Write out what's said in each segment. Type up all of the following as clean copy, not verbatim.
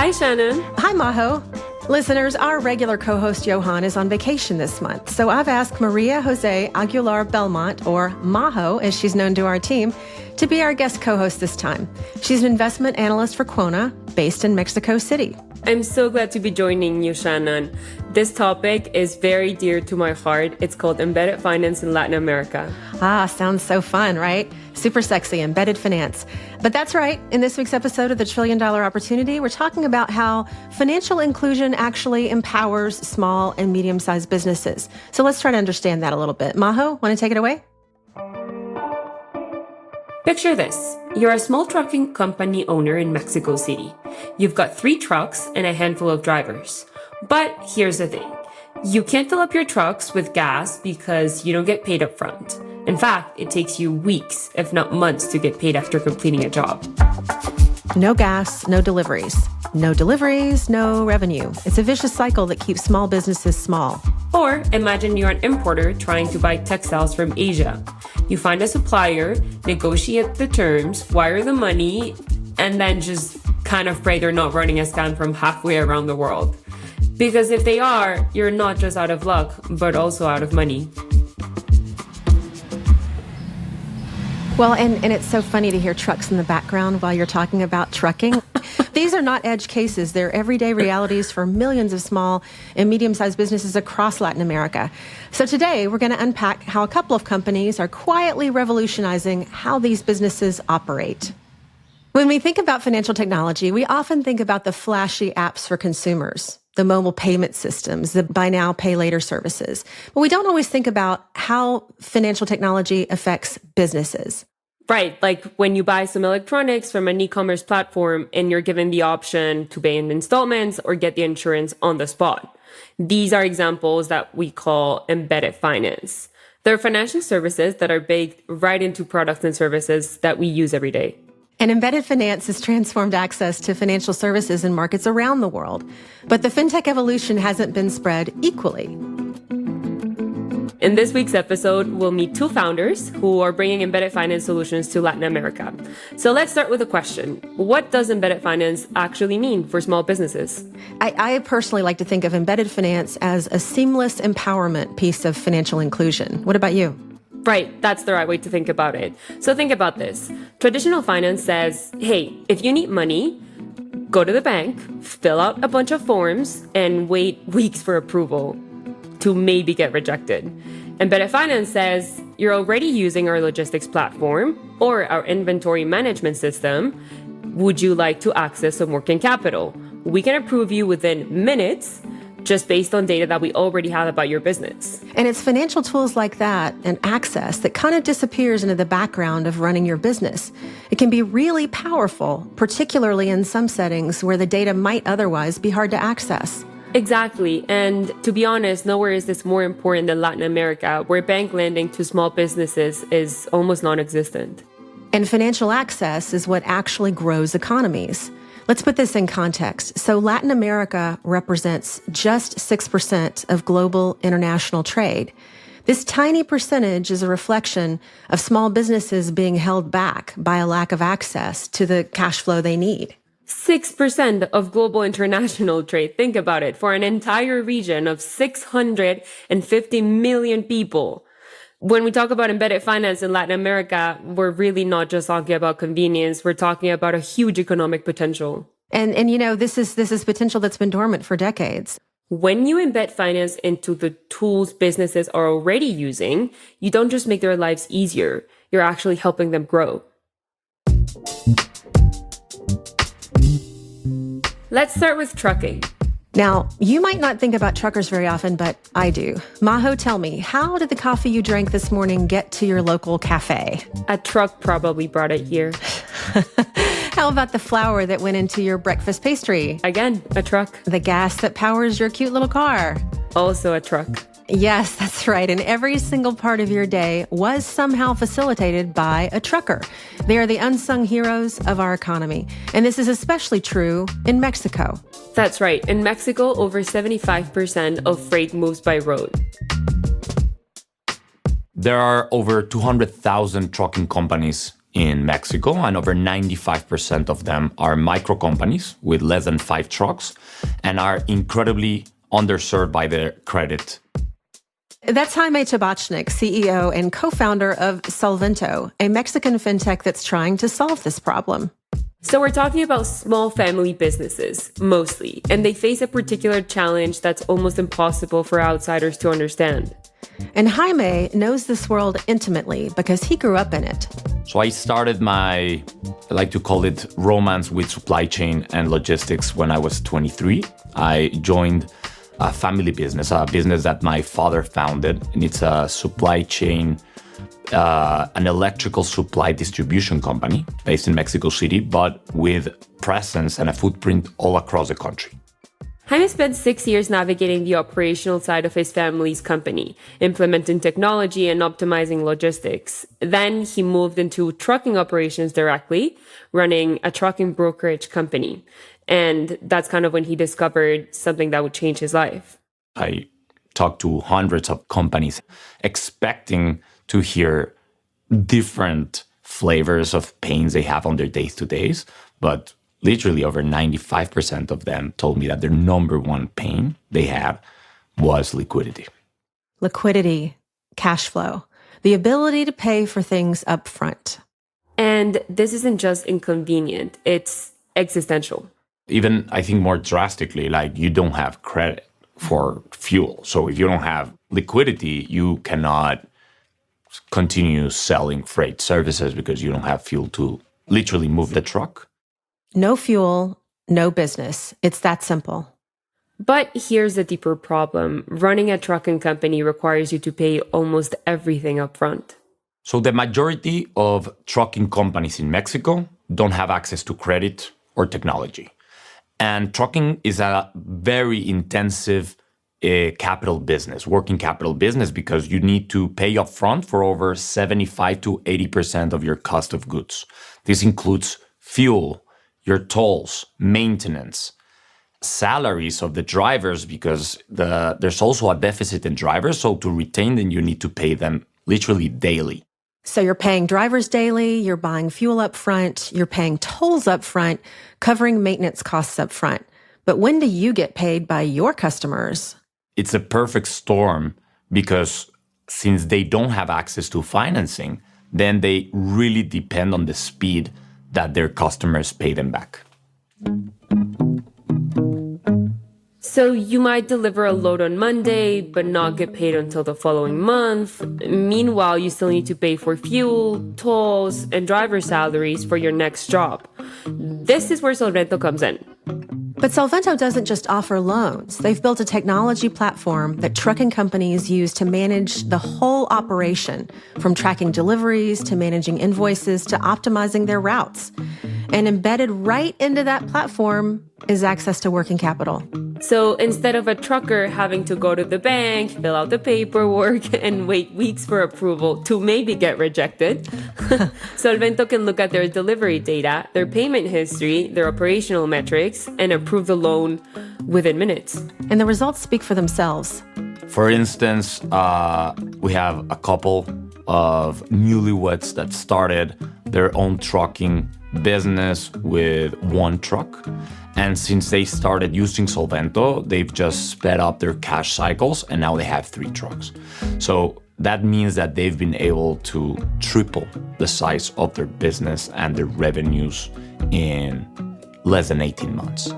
Hi, Shannon. Hi, Majo. Listeners, our regular co-host Johan is on vacation this month, so I've asked Maria Jose Aguilar Belmont, or Majo as she's known to our team, to be our guest co-host this time. She's an investment analyst for Quona, based in Mexico City. I'm so glad to be joining you, Shannon. This topic is very dear to my heart. It's called embedded finance in Latin America. Sounds so fun, right? Super sexy, embedded finance. But that's right. In this week's episode of The $1 Trillion Opportunity, we're talking about how financial inclusion actually empowers small and medium-sized businesses. So let's try to understand that a little bit. Majo, want to take it away? Picture this. You're a small trucking company owner in Mexico City. You've got 3 trucks and a handful of drivers. But here's the thing. You can't fill up your trucks with gas because you don't get paid up front. In fact, it takes you weeks, if not months, to get paid after completing a job. No gas, no deliveries. No deliveries, no revenue. It's a vicious cycle that keeps small businesses small. Or imagine you're an importer trying to buy textiles from Asia. You find a supplier, negotiate the terms, wire the money, and then just kind of pray they're not running a scam from halfway around the world. Because if they are, you're not just out of luck, but also out of money. Well, and it's so funny to hear trucks in the background while you're talking about trucking. These are not edge cases. They're everyday realities for millions of small and medium-sized businesses across Latin America. So today, we're going to unpack how a couple of companies are quietly revolutionizing how these businesses operate. When we think about financial technology, we often think about the flashy apps for consumers, the mobile payment systems, the buy now, pay later services. But we don't always think about how financial technology affects businesses. Right, like when you buy some electronics from an e-commerce platform and you're given the option to pay in installments or get the insurance on the spot. These are examples that we call embedded finance. They're financial services that are baked right into products and services that we use every day. And embedded finance has transformed access to financial services in markets around the world. But the fintech evolution hasn't been spread equally. In this week's episode, we'll meet 2 founders who are bringing embedded finance solutions to Latin America. So let's start with a question. What does embedded finance actually mean for small businesses? I personally like to think of embedded finance as a seamless empowerment piece of financial inclusion. What about you? Right, that's the right way to think about it. So think about this. Traditional finance says, hey, if you need money, go to the bank, fill out a bunch of forms, and wait weeks for approval to maybe get rejected. Embedded finance says, you're already using our logistics platform or our inventory management system. Would you like to access some working capital? We can approve you within minutes, just based on data that we already have about your business. And it's financial tools like that and access that kind of disappears into the background of running your business. It can be really powerful, particularly in some settings where the data might otherwise be hard to access. Exactly. And to be honest, nowhere is this more important than Latin America, where bank lending to small businesses is almost non-existent. And financial access is what actually grows economies. Let's put this in context. So Latin America represents just 6% of global international trade. This tiny percentage is a reflection of small businesses being held back by a lack of access to the cash flow they need. 6% of global international trade. Think about it. For an entire region of 650 million people. When we talk about embedded finance in Latin America, we're really not just talking about convenience. We're talking about a huge economic potential. And you know, this is potential that's been dormant for decades. When you embed finance into the tools businesses are already using, you don't just make their lives easier. You're actually helping them grow. Let's start with trucking. Now, you might not think about truckers very often, but I do. Majo, tell me, how did the coffee you drank this morning get to your local cafe? A truck probably brought it here. How about the flour that went into your breakfast pastry? Again, a truck. The gas that powers your cute little car? Also a truck. Yes, that's right. And every single part of your day was somehow facilitated by a trucker. They are the unsung heroes of our economy. And this is especially true in Mexico. That's right. In Mexico, over 75% of freight moves by road. There are over 200,000 trucking companies in Mexico, and over 95% of them are micro companies with less than 5 trucks and are incredibly underserved by their credit. That's Jaime Tabachnik, CEO and co-founder of Solvento, a Mexican fintech that's trying to solve this problem. So we're talking about small family businesses, mostly, and they face a particular challenge that's almost impossible for outsiders to understand. And Jaime knows this world intimately because he grew up in it. So I started I like to call it romance with supply chain and logistics when I was 23. I joined a family business, a business that my father founded, and it's a supply chain, an electrical supply distribution company based in Mexico City, but with presence and a footprint all across the country. Jaime spent 6 years navigating the operational side of his family's company, implementing technology and optimizing logistics. Then he moved into trucking operations directly, running a trucking brokerage company. And that's kind of when he discovered something that would change his life. I talked to hundreds of companies expecting to hear different flavors of pains they have on their days-to-days, but literally over 95% of them told me that their number one pain they had was liquidity. Liquidity, cash flow, the ability to pay for things up front. And this isn't just inconvenient, it's existential. Even, I think, more drastically, like you don't have credit for fuel. So if you don't have liquidity, you cannot continue selling freight services because you don't have fuel to literally move the truck. No fuel, no business. It's that simple. But here's the deeper problem. Running a trucking company requires you to pay almost everything up front. So the majority of trucking companies in Mexico don't have access to credit or technology. And trucking is a very intensive capital business, working capital business, because you need to pay up front for over 75 to 80% of your cost of goods. This includes fuel, your tolls, maintenance, salaries of the drivers, because there's also a deficit in drivers. So to retain them, you need to pay them literally daily. So you're paying drivers daily, you're buying fuel up front, you're paying tolls up front, covering maintenance costs up front. But when do you get paid by your customers? It's a perfect storm because since they don't have access to financing, then they really depend on the speed that their customers pay them back. So you might deliver a load on Monday, but not get paid until the following month. Meanwhile, you still need to pay for fuel, tolls, and driver salaries for your next job. This is where Solvento comes in. But Solvento doesn't just offer loans. They've built a technology platform that trucking companies use to manage the whole operation, from tracking deliveries to managing invoices to optimizing their routes. And embedded right into that platform is access to working capital. So instead of a trucker having to go to the bank, fill out the paperwork, and wait weeks for approval to maybe get rejected, Solvento can look at their delivery data, their payment history, their operational metrics, and approve the loan within minutes. And the results speak for themselves. For instance, we have a couple of newlyweds that started their own trucking business with one truck. And since they started using Solvento, they've just sped up their cash cycles, and now they have 3 trucks. So that means that they've been able to triple the size of their business and their revenues in less than 18 months.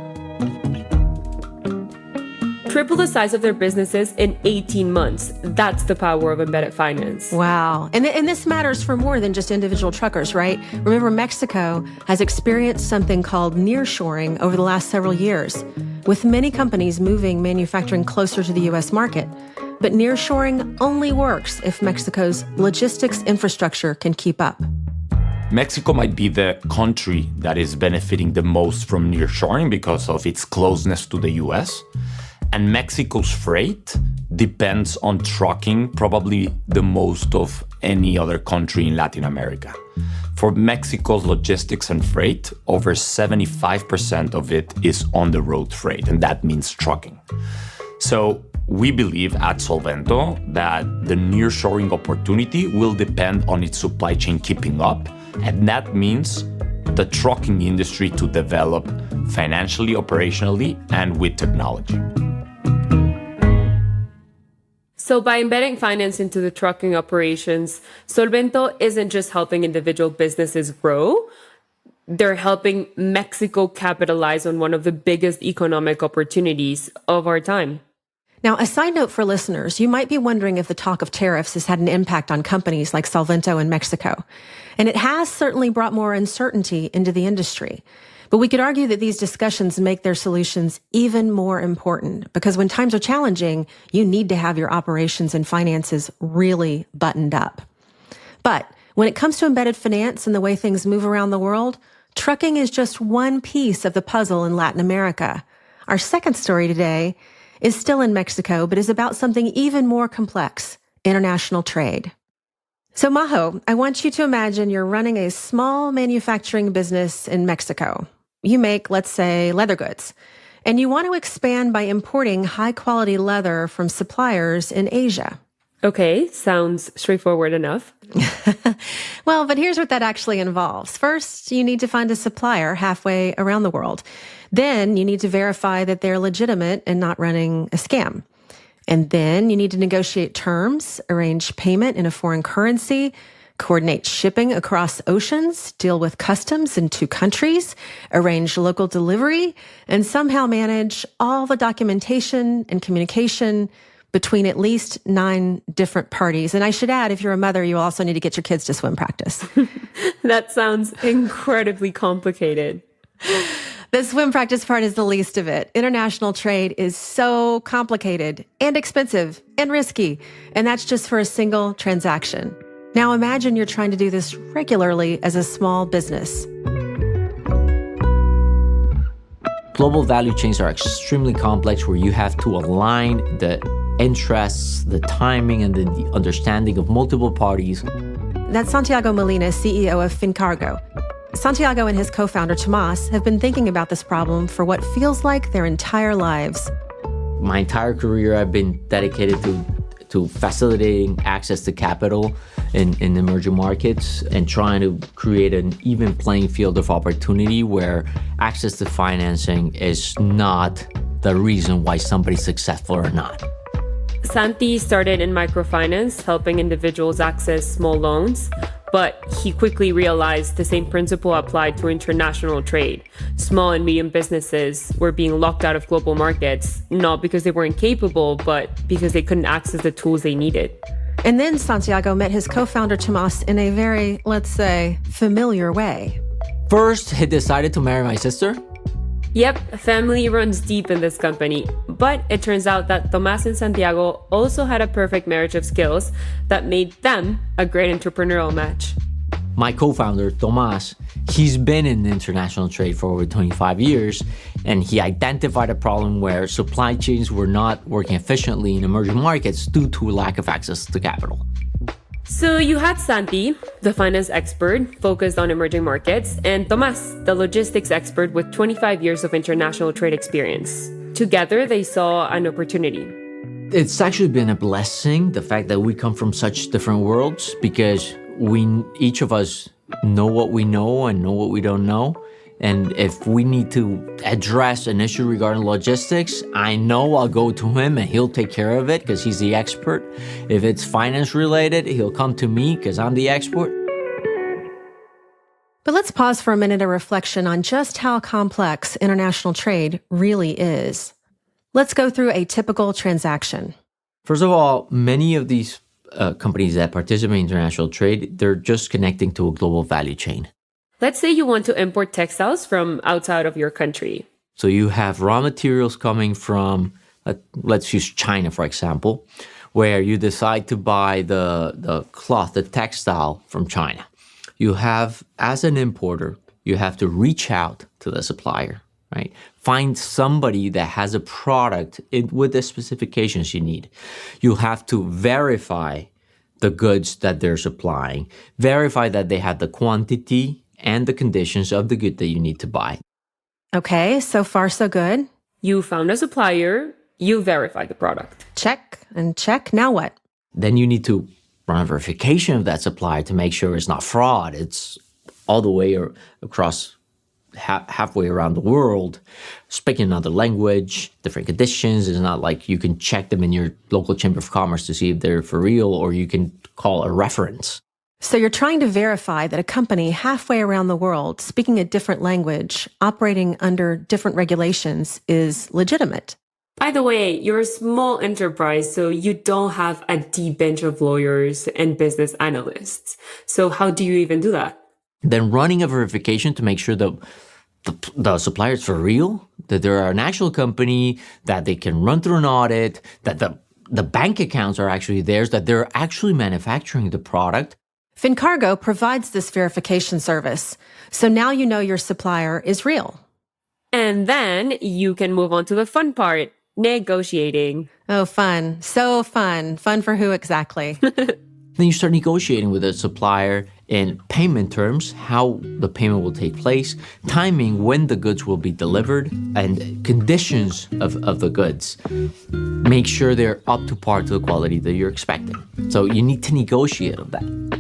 Triple the size of their businesses in 18 months. That's the power of embedded finance. Wow. And this matters for more than just individual truckers, right? Remember, Mexico has experienced something called nearshoring over the last several years, with many companies moving manufacturing closer to the U.S. market. But nearshoring only works if Mexico's logistics infrastructure can keep up. Mexico might be the country that is benefiting the most from nearshoring because of its closeness to the U.S., and Mexico's freight depends on trucking probably the most of any other country in Latin America. For Mexico's logistics and freight, over 75% of it is on-the-road freight, and that means trucking. So we believe at Solvento that the nearshoring opportunity will depend on its supply chain keeping up, and that means the trucking industry to develop financially, operationally, and with technology. So by embedding finance into the trucking operations, Solvento isn't just helping individual businesses grow, they're helping Mexico capitalize on one of the biggest economic opportunities of our time. Now, a side note for listeners, you might be wondering if the talk of tariffs has had an impact on companies like Solvento in Mexico. And it has certainly brought more uncertainty into the industry. But we could argue that these discussions make their solutions even more important, because when times are challenging, you need to have your operations and finances really buttoned up. But when it comes to embedded finance and the way things move around the world, trucking is just one piece of the puzzle in Latin America. Our second story today is still in Mexico, but is about something even more complex, international trade. So Majo, I want you to imagine you're running a small manufacturing business in Mexico. You make, let's say, leather goods, and you want to expand by importing high-quality leather from suppliers in Asia. Okay, sounds straightforward enough. Well, but here's what that actually involves. First, you need to find a supplier halfway around the world. Then you need to verify that they're legitimate and not running a scam. And then you need to negotiate terms, arrange payment in a foreign currency, coordinate shipping across oceans, deal with customs in 2 countries, arrange local delivery, and somehow manage all the documentation and communication between at least 9 different parties. And I should add, if you're a mother, you also need to get your kids to swim practice. That sounds incredibly complicated. The swim practice part is the least of it. International trade is so complicated and expensive and risky, and that's just for a single transaction. Now imagine you're trying to do this regularly as a small business. Global value chains are extremely complex, where you have to align the interests, the timing, and the understanding of multiple parties. That's Santiago Molina, CEO of Finkargo. Santiago and his co-founder, Tomas, have been thinking about this problem for what feels like their entire lives. My entire career, I've been dedicated to facilitating access to capital in emerging markets and trying to create an even playing field of opportunity where access to financing is not the reason why somebody's successful or not. Santi started in microfinance, helping individuals access small loans, but he quickly realized the same principle applied to international trade. Small and medium businesses were being locked out of global markets, not because they weren't capable, but because they couldn't access the tools they needed. And then Santiago met his co-founder, Tomas, in a very, let's say, familiar way. First, he decided to marry my sister. Yep, family runs deep in this company, but it turns out that Tomas and Santiago also had a perfect marriage of skills that made them a great entrepreneurial match. My co-founder, Tomas, he's been in international trade for over 25 years, and he identified a problem where supply chains were not working efficiently in emerging markets due to a lack of access to capital. So you had Santi, the finance expert focused on emerging markets, and Tomas, the logistics expert with 25 years of international trade experience. Together, they saw an opportunity. It's actually been a blessing, the fact that we come from such different worlds, because each of us know what we know and know what we don't know. And if we need to address an issue regarding logistics, I know I'll go to him and he'll take care of it because he's the expert. If it's finance related, he'll come to me because I'm the expert. But let's pause for a minute of reflection on just how complex international trade really is. Let's go through a typical transaction. First of all, many of these companies that participate in international trade, they're just connecting to a global value chain. Let's say you want to import textiles from outside of your country. So you have raw materials coming from, let's use China, for example, where you decide to buy the cloth, the textile from China. You have, as an importer, you have to reach out to the supplier, right? Find somebody that has a product with the specifications you need. You have to verify the goods that they're supplying, verify that they have the quantity and the conditions of the good that you need to buy. Okay, so far so good. You found a supplier, You verify the product. Check and check. Now what? Then you need to run a verification of that supplier to make sure it's not fraud. It's all the way across halfway around the world, speaking another language, different conditions. It's not like you can check them in your local chamber of commerce to see if they're for real, or you can call a reference. So you're trying to verify that a company halfway around the world, speaking a different language, operating under different regulations, is legitimate. By the way, you're a small enterprise, so you don't have a deep bench of lawyers and business analysts. So how do you even do that? Then running a verification to make sure that the supplier is for real, that they're an actual company, that they can run through an audit, that the bank accounts are actually theirs, that they're actually manufacturing the product. Finkargo provides this verification service. So now you know your supplier is real. And then you can move on to the fun part, negotiating. Oh, fun. So fun. Fun for who exactly? Then you start negotiating with the supplier in payment terms, how the payment will take place, timing when the goods will be delivered, and conditions of the goods. Make sure they're up to par to the quality that you're expecting. So you need to negotiate on that.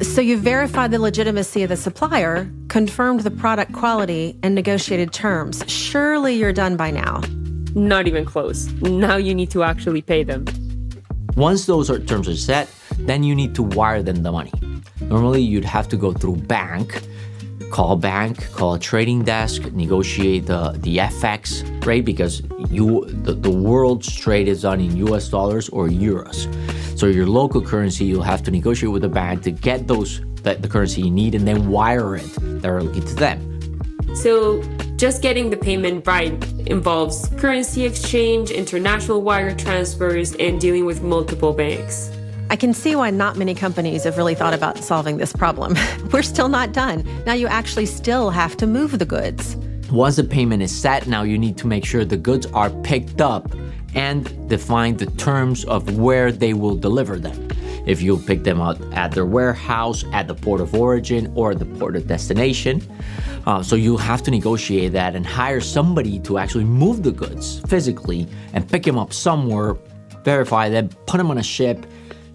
So you verified the legitimacy of the supplier, confirmed the product quality, and negotiated terms. Surely you're done by now. Not even close. Now you need to actually pay them. Once those terms are set, then you need to wire them the money. Normally, you'd have to go through call a trading desk, negotiate the FX rate, because the world's trade is done in US dollars or euros. So your local currency, you'll have to negotiate with the bank to get the currency you need and then wire it directly to them. So just getting the payment right involves currency exchange, international wire transfers, and dealing with multiple banks. I can see why not many companies have really thought about solving this problem. We're still not done. Now you actually still have to move the goods. Once the payment is set, now you need to make sure the goods are picked up and define the terms of where they will deliver them. If you'll pick them up at their warehouse, at the port of origin, or the port of destination. So you'll have to negotiate that and hire somebody to actually move the goods physically and pick them up somewhere, verify them, put them on a ship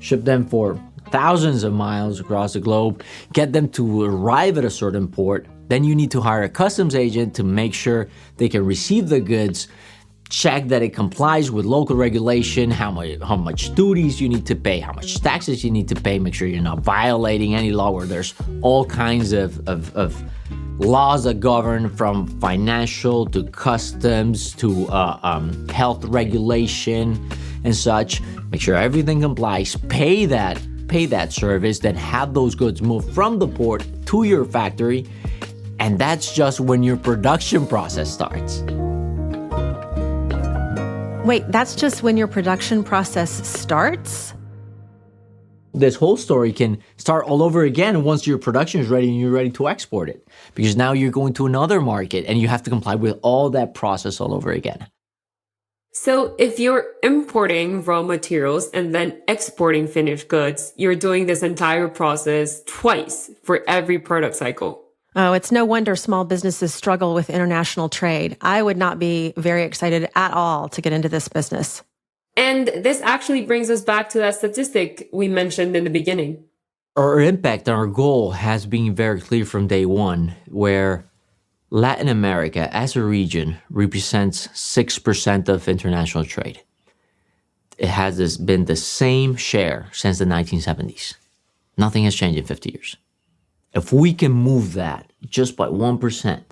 them for thousands of miles across the globe, get them to arrive at a certain port. Then you need to hire a customs agent to make sure they can receive the goods, check that it complies with local regulation, how much duties you need to pay, how much taxes you need to pay, make sure you're not violating any law where there's all kinds of laws that govern, from financial to customs to health regulation and such. Make sure everything complies, pay that service, then have those goods moved from the port to your factory. And that's just when your production process starts. Wait, that's just when your production process starts? This whole story can start all over again once your production is ready and you're ready to export it. Because now you're going to another market and you have to comply with all that process all over again. So if you're importing raw materials and then exporting finished goods, you're doing this entire process twice for every product cycle. Oh, it's no wonder small businesses struggle with international trade. I would not be very excited at all to get into this business. And this actually brings us back to that statistic we mentioned in the beginning. Our impact and our goal has been very clear from day one, where Latin America as a region represents 6% of international trade. It has been the same share since the 1970s. Nothing has changed in 50 years. If we can move that just by 1%,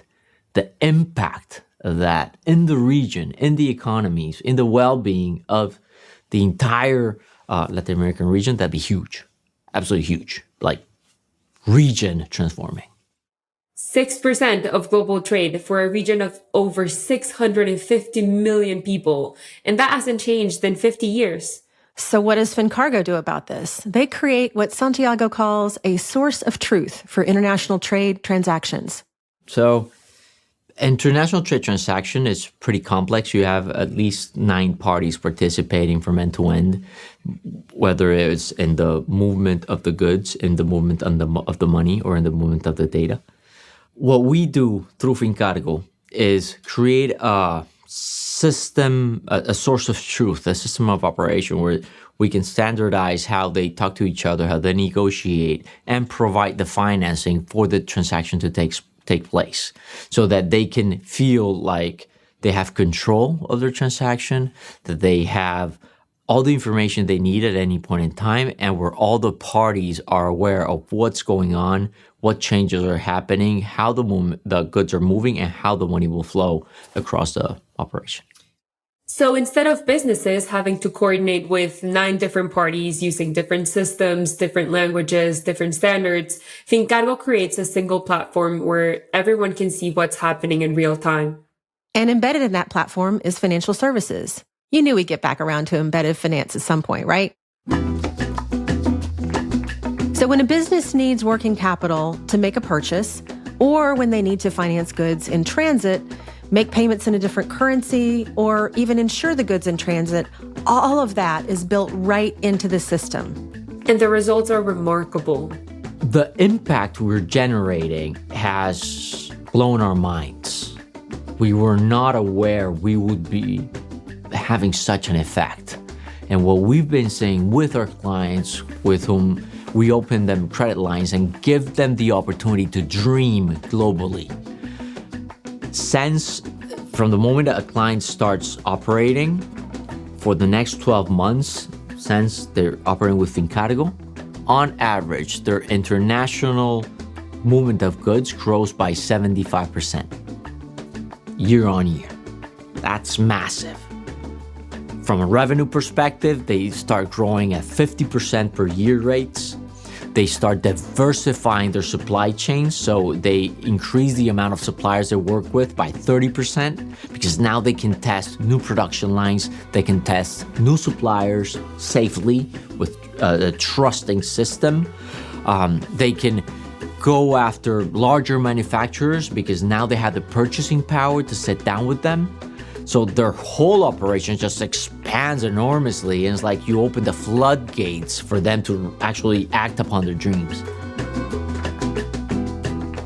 the impact of that in the region, in the economies, in the well-being of the entire Latin American region, that'd be huge. Absolutely huge. Like region transforming. 6% of global trade for a region of over 650 million people. And that hasn't changed in 50 years. So what does Finkargo do about this? They create what Santiago calls a source of truth for international trade transactions. So international trade transaction is pretty complex. You have at least 9 parties participating from end to end, whether it's in the movement of the goods, in the movement of the money, or in the movement of the data. What we do through Finkargo is create a system, a source of truth, a system of operation where we can standardize how they talk to each other, how they negotiate, and provide the financing for the transaction to take place so that they can feel like they have control of their transaction, that they have all the information they need at any point in time, and where all the parties are aware of what's going on, what changes are happening, how the goods are moving, and how the money will flow across the operation. So instead of businesses having to coordinate with 9 different parties using different systems, different languages, different standards, Finkargo creates a single platform where everyone can see what's happening in real time. And embedded in that platform is financial services. You knew we'd get back around to embedded finance at some point, right? So when a business needs working capital to make a purchase, or when they need to finance goods in transit, make payments in a different currency, or even insure the goods in transit, all of that is built right into the system. And the results are remarkable. The impact we're generating has blown our minds. We were not aware we would be having such an effect. And what we've been seeing with our clients with whom we open them credit lines and give them the opportunity to dream globally. Since from the moment that a client starts operating for the next 12 months, since they're operating with Finkargo, on average, their international movement of goods grows by 75% year on year. That's massive. From a revenue perspective, they start growing at 50% per year rates. They start diversifying their supply chains, so they increase the amount of suppliers they work with by 30% because now they can test new production lines, they can test new suppliers safely with a trusting system. They can go after larger manufacturers because now they have the purchasing power to sit down with them. So their whole operation just expands enormously, and it's like you open the floodgates for them to actually act upon their dreams.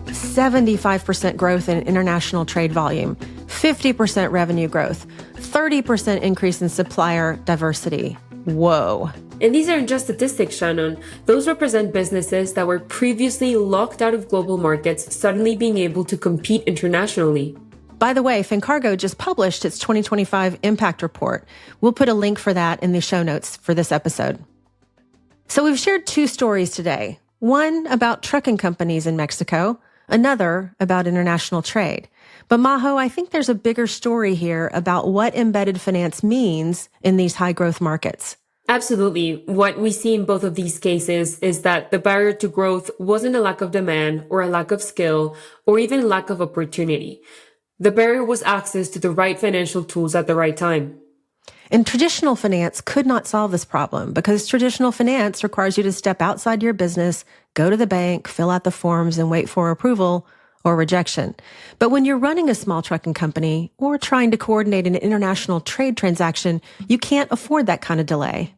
75% growth in international trade volume, 50% revenue growth, 30% increase in supplier diversity. Whoa. And these aren't just statistics, Shannon. Those represent businesses that were previously locked out of global markets suddenly being able to compete internationally. By the way, Finkargo just published its 2025 impact report. We'll put a link for that in the show notes for this episode. So we've shared 2 stories today. One about trucking companies in Mexico, another about international trade. But Majo, I think there's a bigger story here about what embedded finance means in these high growth markets. Absolutely. What we see in both of these cases is that the barrier to growth wasn't a lack of demand or a lack of skill or even lack of opportunity. The barrier was access to the right financial tools at the right time. And traditional finance could not solve this problem because traditional finance requires you to step outside your business, go to the bank, fill out the forms, and wait for approval or rejection. But when you're running a small trucking company or trying to coordinate an international trade transaction, you can't afford that kind of delay.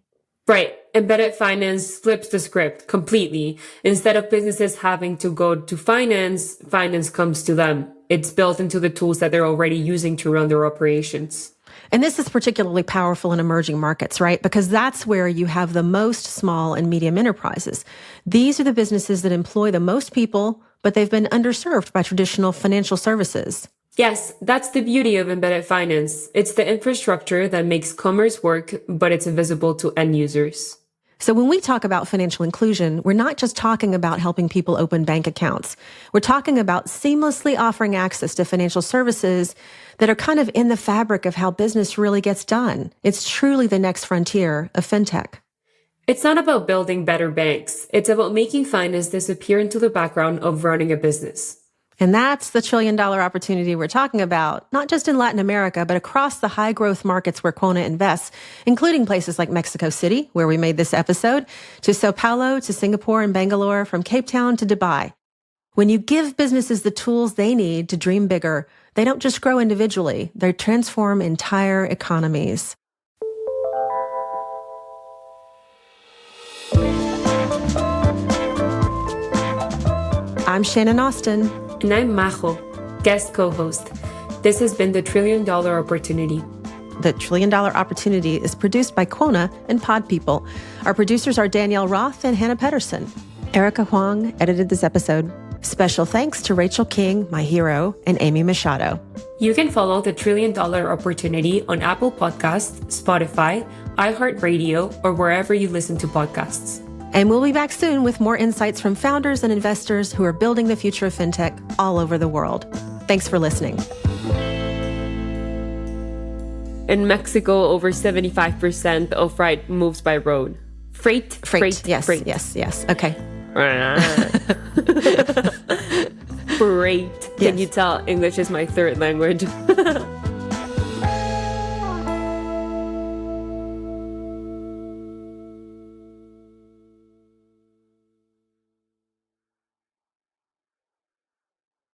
Right. Embedded finance flips the script completely. Instead of businesses having to go to finance, finance comes to them. It's built into the tools that they're already using to run their operations. And this is particularly powerful in emerging markets, right? Because that's where you have the most small and medium enterprises. These are the businesses that employ the most people, but they've been underserved by traditional financial services. Yes, that's the beauty of embedded finance. It's the infrastructure that makes commerce work, but it's invisible to end users. So when we talk about financial inclusion, we're not just talking about helping people open bank accounts. We're talking about seamlessly offering access to financial services that are kind of in the fabric of how business really gets done. It's truly the next frontier of fintech. It's not about building better banks. It's about making finance disappear into the background of running a business. And that's the $1 trillion opportunity we're talking about, not just in Latin America, but across the high growth markets where Quona invests, including places like Mexico City, where we made this episode, to Sao Paulo, to Singapore and Bangalore, from Cape Town to Dubai. When you give businesses the tools they need to dream bigger, they don't just grow individually, they transform entire economies. I'm Shannon Austin. And I'm Majo, guest co-host. This has been the $1 Trillion Opportunity. The $1 Trillion Opportunity is produced by Quona and Pod People. Our producers are Danielle Roth and Hannah Pedersen. Erica Huang edited this episode. Special thanks to Rachel King, my hero, and Amy Machado. You can follow the $1 Trillion Opportunity on Apple Podcasts, Spotify, iHeartRadio, or wherever you listen to podcasts. And we'll be back soon with more insights from founders and investors who are building the future of fintech all over the world. Thanks for listening. In Mexico, over 75% of freight moves by road. Freight. Yes. Freight. Yes. Okay. Freight. Can you tell English is my third language?